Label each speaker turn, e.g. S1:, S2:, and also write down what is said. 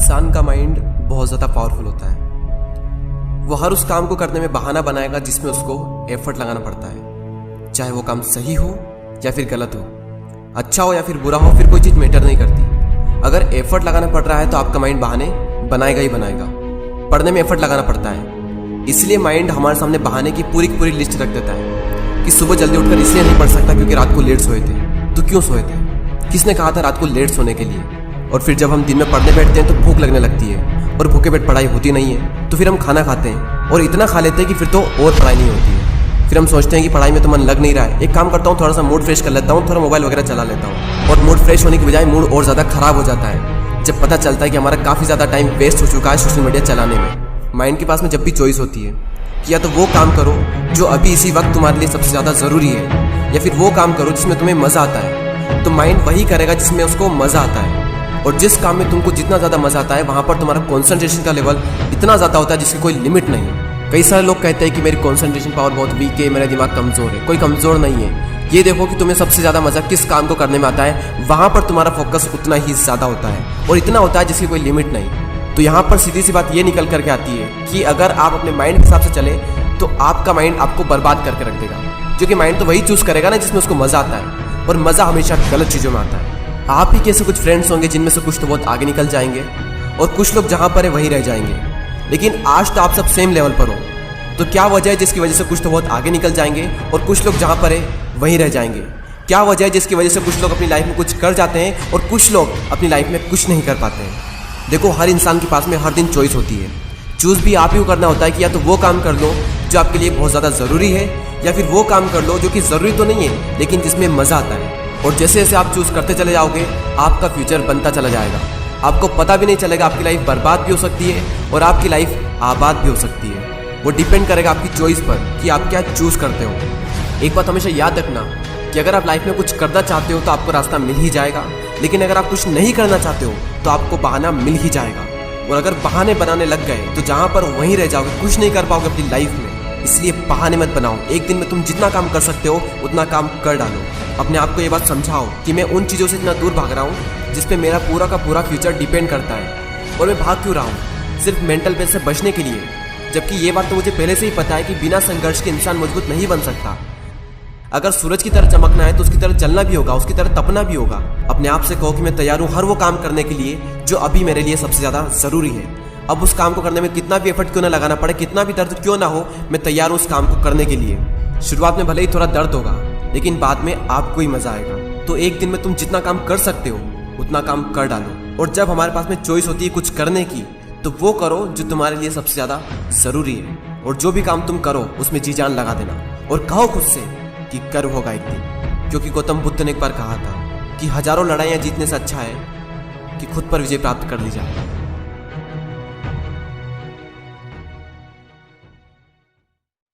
S1: इंसान का माइंड बहुत ज़्यादा पावरफुल होता है। वो हर उस काम को करने में बहाना बनाएगा जिसमें उसको एफर्ट लगाना पड़ता है, चाहे वो काम सही हो या फिर गलत हो, अच्छा हो या फिर बुरा हो, फिर कोई चीज़ मैटर नहीं करती। अगर एफर्ट लगाना पड़ रहा है तो आपका माइंड बहाने बनाएगा ही बनाएगा। पढ़ने में एफर्ट लगाना पड़ता है, इसलिए माइंड हमारे सामने बहाने की पूरी लिस्ट रख देता है कि सुबह जल्दी उठकर इसलिए नहीं पढ़ सकता क्योंकि रात को लेट सोए थे। तो क्यों सोए थे? किसने कहा था रात को लेट सोने के लिए? और फिर जब हम दिन में पढ़ने बैठते हैं तो भूख लगने लगती है और भूखे पेट पढ़ाई होती नहीं है, तो फिर हम खाना खाते हैं और इतना खा लेते हैं कि फिर तो और पढ़ाई नहीं होती है। फिर हम सोचते हैं कि पढ़ाई में तो मन लग नहीं रहा है, एक काम करता हूँ, थोड़ा सा मूड फ्रेश कर लेता हूँ, थोड़ा मोबाइल वगैरह चला लेता हूँ। और मूड फ्रेश होने की बजाय मूड और ज़्यादा खराब हो जाता है जब पता चलता है कि हमारा काफ़ी ज़्यादा टाइम वेस्ट हो चुका है सोशल मीडिया चलाने में। माइंड के पास में जब भी चॉइस होती है कि या तो वो काम करो जो अभी इसी वक्त तुम्हारे लिए सबसे ज़्यादा ज़रूरी है, या फिर वो काम करो जिसमें तुम्हें मज़ा आता है, तो माइंड वही करेगा जिसमें उसको मज़ा आता है। और जिस काम में तुमको जितना ज़्यादा मज़ा आता है वहाँ पर तुम्हारा कॉन्सेंट्रेशन का लेवल इतना ज़्यादा होता है जिसकी कोई लिमिट नहीं। कई सारे लोग कहते हैं कि मेरी कॉन्सेंट्रेशन पावर बहुत वीक है, मेरा दिमाग कमज़ोर है। कोई कमज़ोर नहीं है। ये देखो कि तुम्हें सबसे ज़्यादा मज़ा किस काम को करने में आता है, वहाँ पर तुम्हारा फोकस उतना ही ज़्यादा होता है और इतना होता है जिसकी कोई लिमिट नहीं। तो यहाँ पर सीधी सी बात ये निकल करके आती है कि अगर आप अपने माइंड के हिसाब से चले तो आपका माइंड आपको बर्बाद करके रख देगा, क्योंकि माइंड तो वही चूज़ करेगा ना जिसमें उसको मज़ा आता है, और मज़ा हमेशा गलत चीज़ों में आता है। आप ही कैसे कुछ फ्रेंड्स होंगे जिनमें से कुछ तो बहुत आगे निकल जाएंगे और कुछ लोग जहाँ पर है वहीं रह जाएंगे। लेकिन आज तो आप सब सेम लेवल पर हो, तो क्या वजह है जिसकी वजह से कुछ तो बहुत आगे निकल जाएंगे और कुछ लोग जहाँ पर है वहीं रह जाएंगे? क्या वजह है जिसकी वजह से कुछ लोग अपनी लाइफ में कुछ कर जाते हैं और कुछ लोग अपनी लाइफ में कुछ नहीं कर पाते हैं? देखो, हर इंसान के पास में हर दिन चॉइस होती है। चूज़ भी आप ही को करना होता है कि या तो वो काम कर लो जो आपके लिए बहुत ज़्यादा ज़रूरी है, या फिर वो काम कर लो जो कि ज़रूरी तो नहीं है लेकिन जिसमें मज़ा आता है। और जैसे जैसे आप चूज़ करते चले जाओगे आपका फ्यूचर बनता चला जाएगा। आपको पता भी नहीं चलेगा, आपकी लाइफ बर्बाद भी हो सकती है और आपकी लाइफ आबाद भी हो सकती है। वो डिपेंड करेगा आपकी चॉइस पर कि आप क्या चूज़ करते हो। एक बात हमेशा याद रखना कि अगर आप लाइफ में कुछ करना चाहते हो तो आपको रास्ता मिल ही जाएगा, लेकिन अगर आप कुछ नहीं करना चाहते हो तो आपको बहाना मिल ही जाएगा। और अगर बहाने बनाने लग गए तो जहाँ पर वहीं रह जाओगे, कुछ नहीं कर पाओगे अपनी लाइफ में। इसलिए बहाने मत बनाओ। एक दिन में तुम जितना काम कर सकते हो उतना काम कर डालो। अपने आप को ये बात समझाओ कि मैं उन चीज़ों से इतना दूर भाग रहा हूँ जिस पे मेरा पूरा का पूरा फ्यूचर डिपेंड करता है, और मैं भाग क्यों रहा हूँ? सिर्फ मेंटल पेन से बचने के लिए। जबकि ये बात तो मुझे पहले से ही पता है कि बिना संघर्ष के इंसान मजबूत नहीं बन सकता। अगर सूरज की तरह चमकना है तो उसकी तरह जलना भी होगा, उसकी तरह तपना भी होगा। अपने आप से कहो कि मैं तैयार हूँ हर वो काम करने के लिए जो अभी मेरे लिए सबसे ज़्यादा ज़रूरी है। अब उस काम को करने में कितना भी एफर्ट क्यों ना लगाना पड़े, कितना भी दर्द क्यों ना हो, मैं तैयार हूँ उस काम को करने के लिए। शुरुआत में भले ही थोड़ा दर्द होगा लेकिन बाद में आपको ही मज़ा आएगा। तो एक दिन में तुम जितना काम कर सकते हो उतना काम कर डालो। और जब हमारे पास में चॉइस होती है कुछ करने की, तो वो करो जो तुम्हारे लिए सबसे ज़्यादा ज़रूरी है। और जो भी काम तुम करो उसमें जी जान लगा देना और कहो खुद से कि कर होगा एक दिन। क्योंकि गौतम बुद्ध ने एक बार कहा था कि हजारों लड़ाइयाँ जीतने से अच्छा है कि खुद पर विजय प्राप्त कर ली जाए।